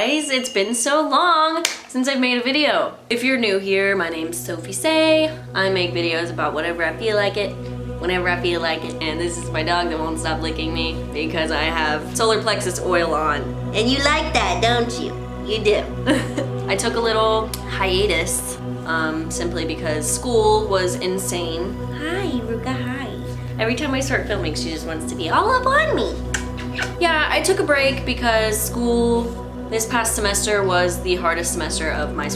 guys, it's been so long since I've made a video. If you're new here, my name's Sophie Seay. I make videos about whatever I feel like it, whenever I feel like it. And this is my dog that won't stop licking me because I have solar plexus oil on. And you like that, don't you? You do. I took a little hiatus simply because school was insane. Hi, Ruka, hi. Every time I start filming, she just wants to be all up on me. Yeah, I took a break because school this past semester was the hardest semester of my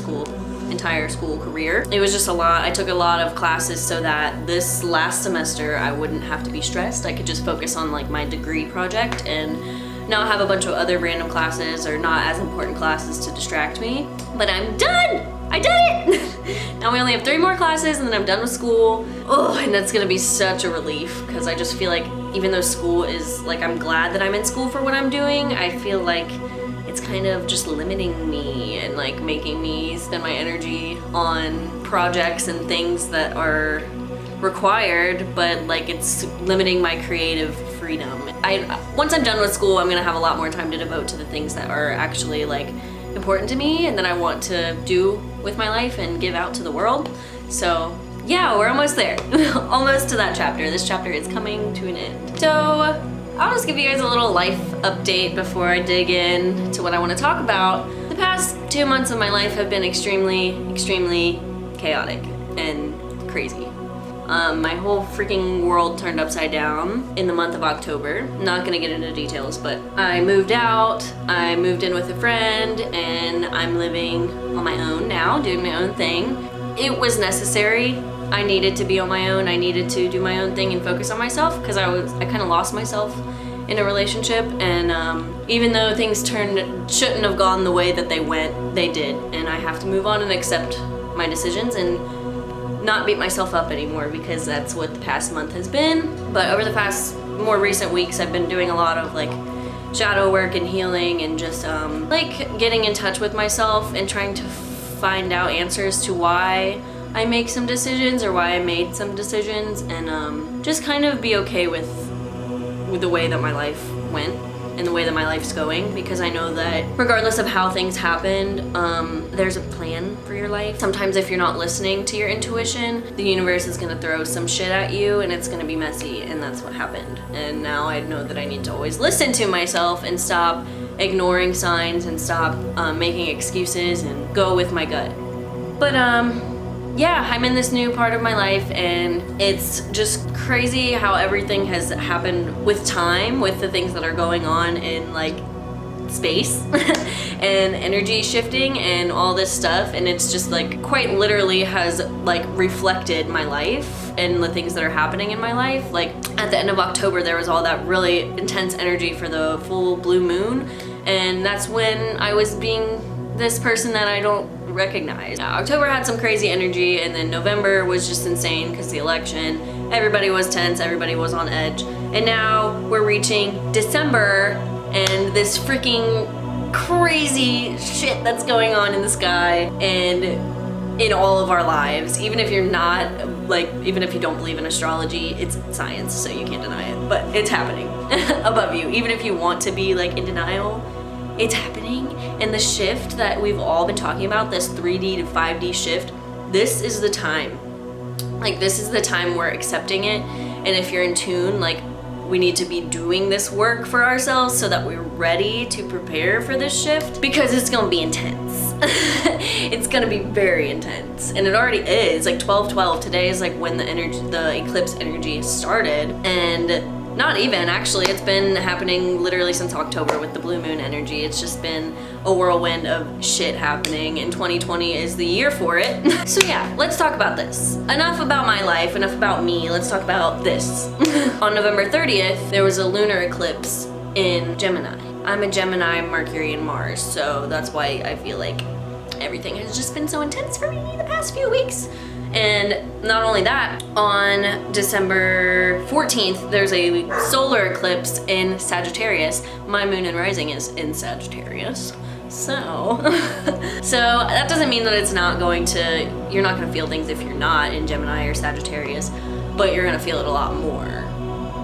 entire school career. It was just a lot. I took a lot of classes so that this last semester I wouldn't have to be stressed. I could just focus on like my degree project and not have a bunch of other random classes or not as important classes to distract me. But I'm done! I did it! Now we only have 3 more classes and then I'm done with school. Oh, and that's gonna be such a relief because I just feel like even though school is, like, I'm glad that I'm in school for what I'm doing, I feel like it's kind of just limiting me and like making me spend my energy on projects and things that are required, but like it's limiting my creative freedom. Once I'm done with school, I'm gonna have a lot more time to devote to the things that are actually like important to me and that I want to do with my life and give out to the world. So yeah, we're almost there. Almost to that chapter. This chapter is coming to an end. So I'll just give you guys a little life update before I dig in to what I want to talk about. The past 2 months of my life have been extremely, extremely chaotic and crazy. My whole freaking world turned upside down in the month of October. Not gonna get into details, but I moved out, I moved in with a friend, and I'm living on my own now, doing my own thing. It was necessary. I needed to be on my own. I needed to do my own thing and focus on myself because I kind of lost myself in a relationship, and even though things shouldn't have gone the way that they went, they did, and I have to move on and accept my decisions and not beat myself up anymore because that's what the past month has been. But over the past more recent weeks, I've been doing a lot of like shadow work and healing and just like getting in touch with myself and trying to find out answers to why I make some decisions or why I made some decisions, and just kind of be okay with the way that my life went and the way that my life's going, because I know that regardless of how things happened, there's a plan for your life. Sometimes if you're not listening to your intuition, the universe is gonna throw some shit at you and it's gonna be messy, and that's what happened. And now I know that I need to always listen to myself and stop ignoring signs and stop making excuses and go with my gut. But yeah, I'm in this new part of my life and it's just crazy how everything has happened with time, with the things that are going on in like space and energy shifting and all this stuff, and it's just like quite literally has like reflected my life and the things that are happening in my life. Like at the end of October there was all that really intense energy for the full blue moon, and that's when I was being this person that I don't recognize. October had some crazy energy, and then November was just insane because the election, everybody was tense, everybody was on edge, and now we're reaching December and this freaking crazy shit that's going on in the sky and in all of our lives. Even if you're not, like, even if you don't believe in astrology, it's science, so you can't deny it, but it's happening above you. Even if you want to be like in denial, it's happening. And the shift that we've all been talking about, this 3D to 5D shift, this is the time. Like, this is the time we're accepting it. And if you're in tune, like, we need to be doing this work for ourselves so that we're ready to prepare for this shift, because it's gonna be intense. It's gonna be very intense, and it already is. Like 12/12 today is like when the eclipse energy started, and not even, actually, it's been happening literally since October with the blue moon energy. It's just been a whirlwind of shit happening, and 2020 is the year for it. So yeah, let's talk about this. Enough about my life, enough about me, let's talk about this. On November 30th, there was a lunar eclipse in Gemini. I'm a Gemini, Mercury, and Mars, so that's why I feel like everything has just been so intense for me the past few weeks. And not only that, on December 14th, there's a solar eclipse in Sagittarius. My moon and rising is in Sagittarius. So that doesn't mean that it's not you're not gonna feel things if you're not in Gemini or Sagittarius, but you're gonna feel it a lot more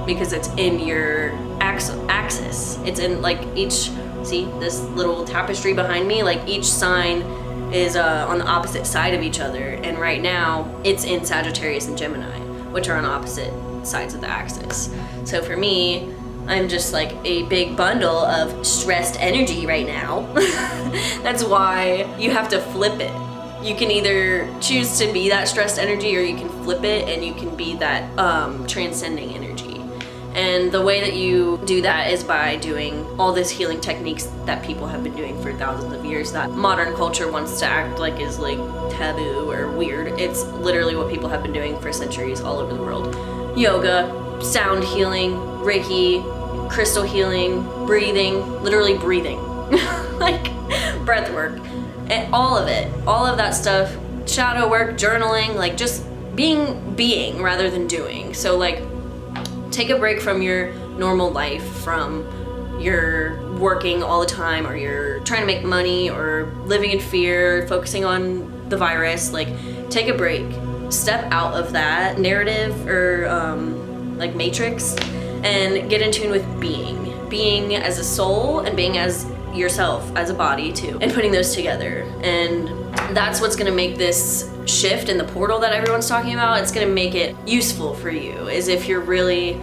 because it's in your axis. It's in like each See this little tapestry behind me? Like each sign is on the opposite side of each other, and right now it's in Sagittarius and Gemini, which are on opposite sides of the axis. So for me, I'm just like a big bundle of stressed energy right now. That's why you have to flip it. You can either choose to be that stressed energy, or you can flip it and you can be that transcending energy. And the way that you do that is by doing all this healing techniques that people have been doing for thousands of years that modern culture wants to act like is like taboo or weird. It's literally what people have been doing for centuries all over the world. Yoga, sound healing, Reiki, crystal healing, breathing, literally breathing, like breath work, and all of it, all of that stuff, shadow work, journaling, like just being rather than doing. So like take a break from your normal life, from your working all the time, or you're trying to make money, or living in fear, focusing on the virus. Like take a break, step out of that narrative or like matrix, and get in tune with being as a soul and being as yourself as a body too, and putting those together. And that's what's gonna make this shift in the portal that everyone's talking about. It's gonna make it useful for you, is if you're really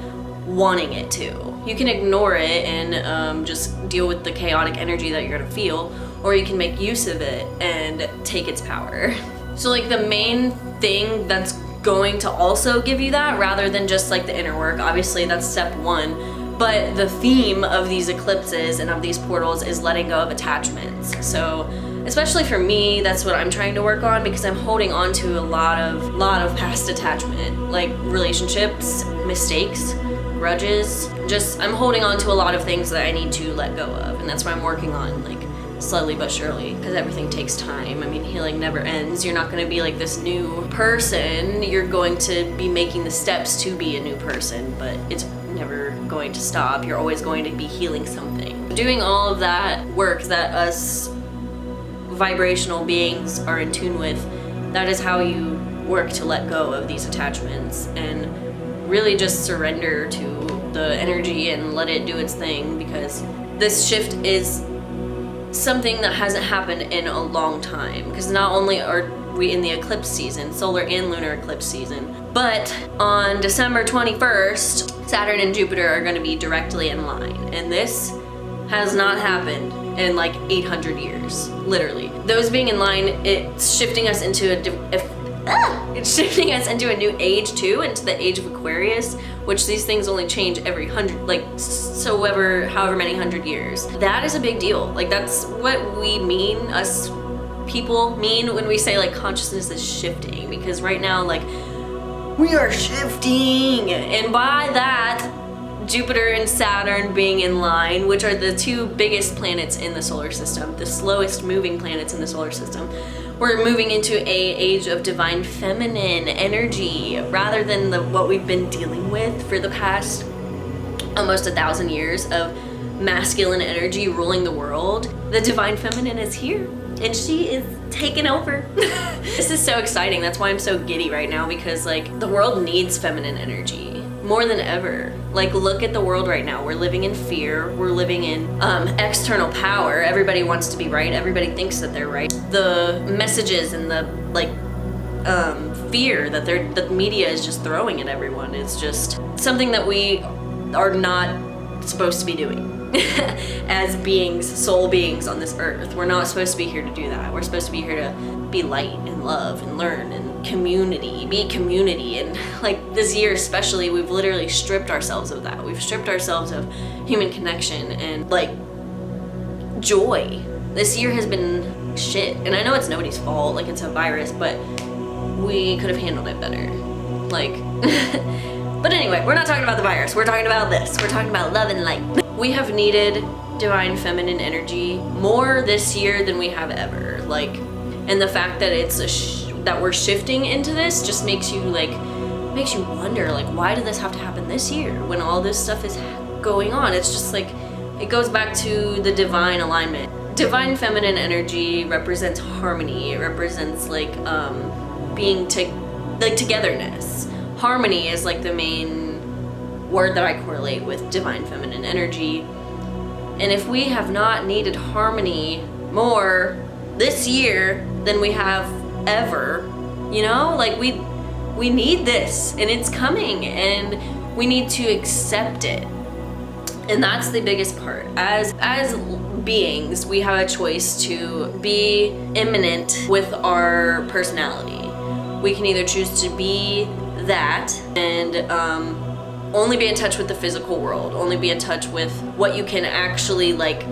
wanting it to. You can ignore it and just deal with the chaotic energy that you're gonna feel, or you can make use of it and take its power. So like the main thing that's going to also give you that, rather than just like the inner work, obviously that's step one, but the theme of these eclipses and of these portals is letting go of attachments. So especially for me, that's what I'm trying to work on, because I'm holding on to a lot of past attachment, like relationships, mistakes, grudges. Just I'm holding on to a lot of things that I need to let go of, and that's what I'm working on, like slowly but surely, because everything takes time. I mean, healing never ends. You're not going to be like this new person. You're going to be making the steps to be a new person, but it's never going to stop. You're always going to be healing something. Doing all of that work that us vibrational beings are in tune with, that is how you work to let go of these attachments and really just surrender to the energy and let it do its thing, because this shift is something that hasn't happened in a long time, because not only are we in the eclipse season, solar and lunar eclipse season, but on December 21st, Saturn and Jupiter are going to be directly in line, and this has not happened in like 800 years, literally. Those being in line, it's shifting us into it's shifting us into a new age too, into the age of Aquarius, which these things only change every however many hundred years. That is a big deal. Like that's what we mean, us people mean, when we say like consciousness is shifting, because right now like we are shifting, and by that, Jupiter and Saturn being in line, which are the two biggest planets in the solar system, the slowest moving planets in the solar system, we're moving into an age of divine feminine energy, rather than what we've been dealing with for the past almost 1,000 years of masculine energy ruling the world. The divine feminine is here, and she is taking over. This is so exciting. That's why I'm so giddy right now, because like the world needs feminine energy more than ever. Like look at the world right now. We're living in fear. We're living in external power. Everybody wants to be right. Everybody thinks that they're right. The messages and the like fear that the media is just throwing at everyone is just something that we are not supposed to be doing. As beings, soul beings on this earth. We're not supposed to be here to do that. We're supposed to be here to be light and love and learn and community, be community. And like this year especially, we've literally stripped ourselves of that. We've stripped ourselves of human connection and like joy. This year has been shit. And I know it's nobody's fault, like it's a virus, but we could have handled it better. Like, but anyway, we're not talking about the virus. We're talking about this. We're talking about love and light. We have needed divine feminine energy more this year than we have ever. Like, and the fact that it's that we're shifting into this just makes you wonder, like, why did this have to happen this year when all this stuff is going on? It's just like, it goes back to the divine alignment. Divine feminine energy represents harmony. It represents like being togetherness. Harmony is like the main word that I correlate with divine feminine energy. And if we have not needed harmony more this year than we have ever, you know, like we need this, and it's coming, and we need to accept it. And that's the biggest part. As beings, we have a choice to be immanent with our personality. We can either choose to be that and only be in touch with the physical world, only be in touch with what you can actually like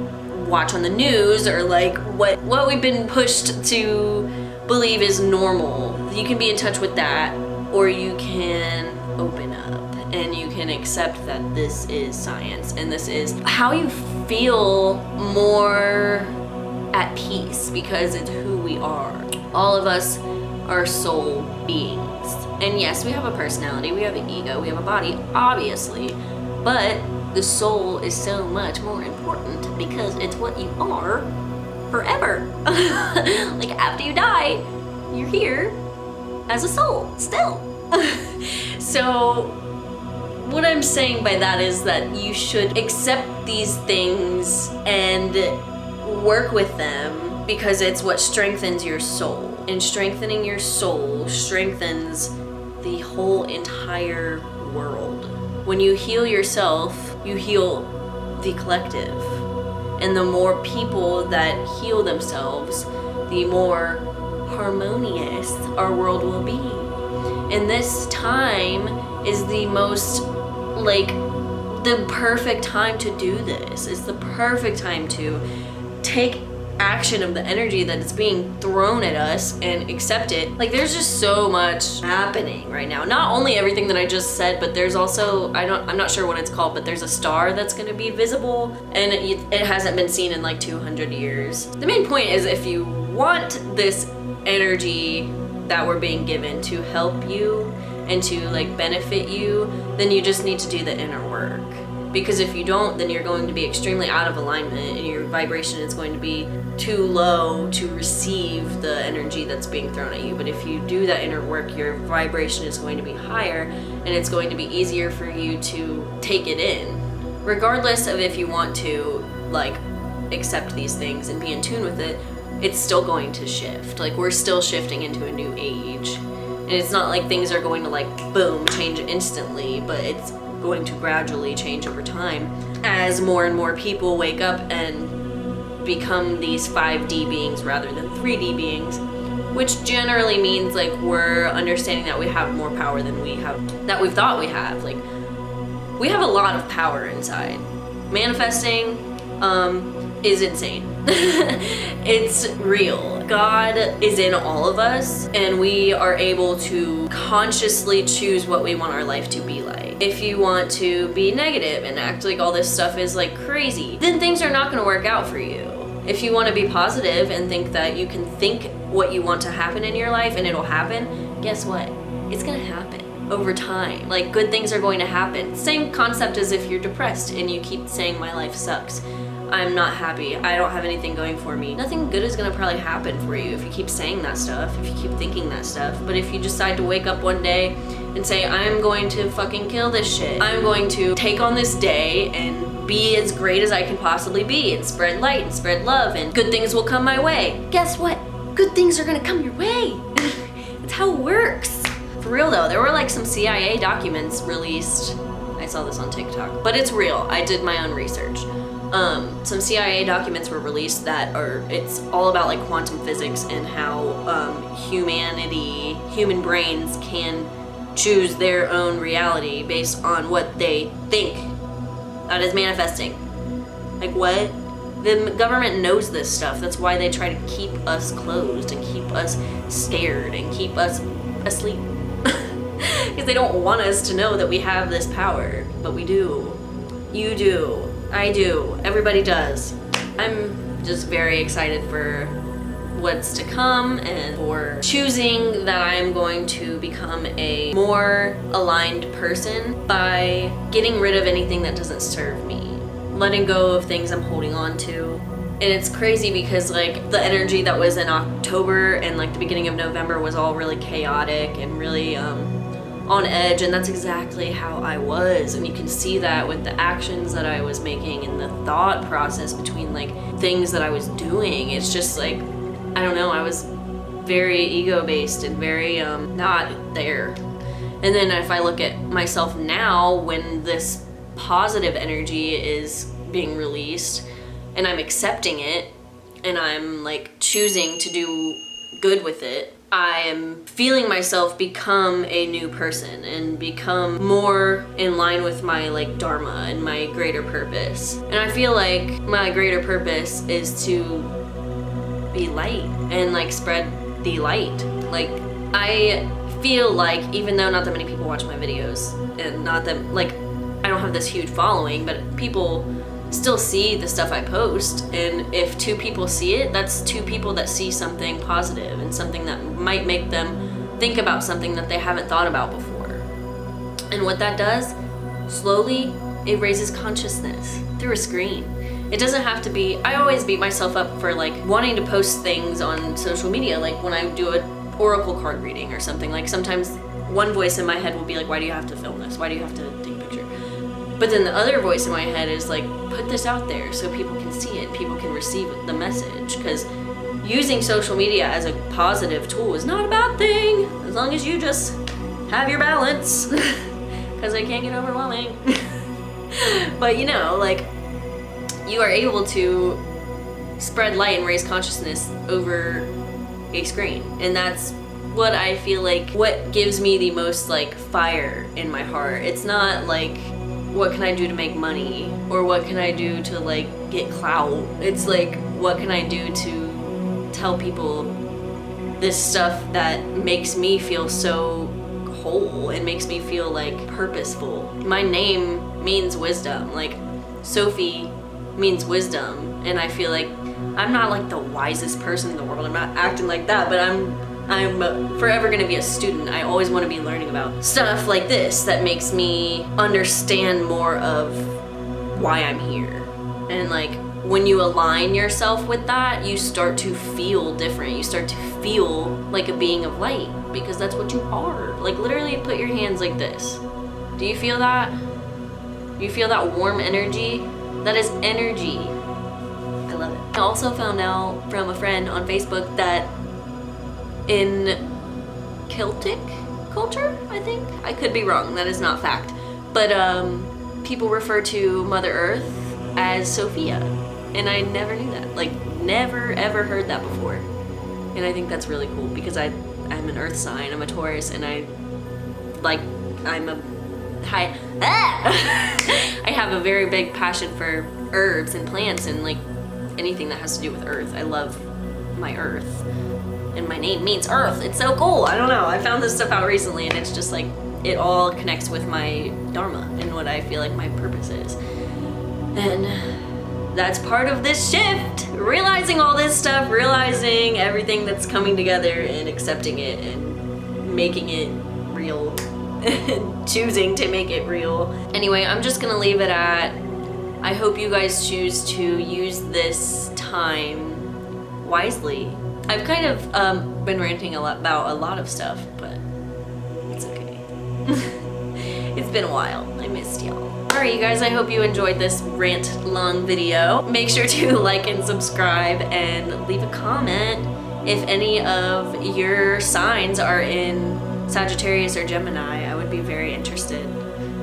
watch on the news, or like what we've been pushed to believe is normal. You can be in touch with that, or you can open up and you can accept that this is science and this is how you feel more at peace, because it's who we are. All of us are soul beings. And yes, we have a personality, we have an ego, we have a body, obviously, but the soul is so much more important because it's what you are forever. Like after you die, you're here as a soul still. So what I'm saying by that is that you should accept these things and work with them, because it's what strengthens your soul. And strengthening your soul strengthens the whole entire world. When you heal yourself, you heal the collective. And the more people that heal themselves, the more harmonious our world will be. And this time is the most, like, the perfect time to do this. It's the perfect time to take action of the energy that is being thrown at us and accept it. Like, there's just so much happening right now. Not only everything that I just said, but there's also, I'm not sure what it's called, but there's a star that's going to be visible, and it hasn't been seen in like 200 years. The main point is, if you want this energy that we're being given to help you and to like benefit you, then you just need to do the inner work. Because if you don't, then you're going to be extremely out of alignment, and your vibration is going to be too low to receive the energy that's being thrown at you. But if you do that inner work, your vibration is going to be higher, and it's going to be easier for you to take it in. Regardless of if you want to like accept these things and be in tune with it, it's still going to shift. Like, we're still shifting into a new age. And it's not like things are going to like boom, change instantly, but it's going to gradually change over time as more and more people wake up and become these 5D beings rather than 3D beings, which generally means like we're understanding that we have more power than we thought we have. Like, we have a lot of power inside. Manifesting is insane. It's real. God is in all of us, and we are able to consciously choose what we want our life to be like. If you want to be negative and act like all this stuff is like crazy, then things are not going to work out for you. If you want to be positive and think that you can think what you want to happen in your life and it'll happen, guess what? It's going to happen over time. Like, good things are going to happen. Same concept as if you're depressed and you keep saying my life sucks. I'm not happy, I don't have anything going for me. Nothing good is gonna probably happen for you if you keep saying that stuff, if you keep thinking that stuff. But if you decide to wake up one day and say, I'm going to fucking kill this shit, I'm going to take on this day and be as great as I can possibly be, and spread light and spread love, and good things will come my way. Guess what? Good things are gonna come your way. It's how it works. For real though, there were like some CIA documents released. I saw this on TikTok, but it's real. I did my own research. Some CIA documents were released it's all about like quantum physics and how human brains can choose their own reality based on what they think that is manifesting. Like, what? The government knows this stuff. That's why they try to keep us closed and keep us scared and keep us asleep. Because they don't want us to know that we have this power, but we do. You do. I do. Everybody does. I'm just very excited for what's to come, and for choosing that I'm going to become a more aligned person by getting rid of anything that doesn't serve me, letting go of things I'm holding on to. And it's crazy because like the energy that was in October and like the beginning of November was all really chaotic and really on edge, and that's exactly how I was. And you can see that with the actions that I was making and the thought process between like things that I was doing. It's just like, I don't know, I was very ego-based and very not there. And then if I look at myself now, when this positive energy is being released and I'm accepting it and I'm like choosing to do good with it, I am feeling myself become a new person and become more in line with my like dharma and my greater purpose. And I feel like my greater purpose is to be light and like spread the light. Like I feel like, even though not that many people watch my videos and not that like I don't have this huge following, but people still see the stuff I post, and if 2 people see it, that's 2 people that see something positive and something that might make them think about something that they haven't thought about before. And what that does, slowly, it raises consciousness through a screen. It doesn't have to be, I always beat myself up for like wanting to post things on social media, like when I do an oracle card reading or something. Like sometimes one voice in my head will be like, why do you have to film this? Why do you have to take a picture? But then the other voice in my head is like, put this out there so people can see it, people can receive the message. Because using social media as a positive tool is not a bad thing, as long as you just have your balance, because it can get overwhelming. But you know, like, you are able to spread light and raise consciousness over a screen. And that's what I feel like, what gives me the most like fire in my heart. It's not like, what can I do to make money? Or what can I do to like get clout? It's like, what can I do to tell people this stuff that makes me feel so whole and makes me feel like purposeful. My name means wisdom. Like Sophie means wisdom, and I feel like I'm not like the wisest person in the world. I'm not acting like that, but I'm forever gonna be a student. I always want to be learning about stuff like this that makes me understand more of why I'm here. And like when you align yourself with that, you start to feel different. You start to feel like a being of light, because that's what you are. Like literally put your hands like this. Do you feel that? Do you feel that warm energy? That is energy. I love it. I also found out from a friend on Facebook that in Celtic culture, I think, I could be wrong, that is not fact, but people refer to Mother Earth as Sophia, and I never knew that. Like, never ever heard that before. And I think that's really cool, because I'm an earth sign, I'm a Taurus, and I have a very big passion for herbs and plants and like anything that has to do with earth. I love my earth, and my name means earth. It's so cool. I don't know, I found this stuff out recently, and it's just like, it all connects with my dharma and what I feel like my purpose is. And that's part of this shift, realizing all this stuff, realizing everything that's coming together and accepting it and making it real. Choosing to make it real. Anyway, I'm just gonna leave it at, I hope you guys choose to use this time wisely. I've kind of been ranting about a lot of stuff, but it's okay. It's been a while. I missed y'all. Alright you guys, I hope you enjoyed this rant long video. Make sure to like and subscribe and leave a comment if any of your signs are in Sagittarius or Gemini. I would be very interested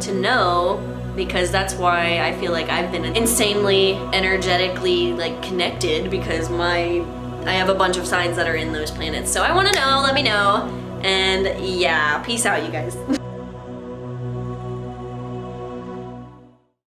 to know, because that's why I feel like I've been insanely energetically like connected, because I have a bunch of signs that are in those planets. So I want to know, let me know, and yeah, peace out you guys.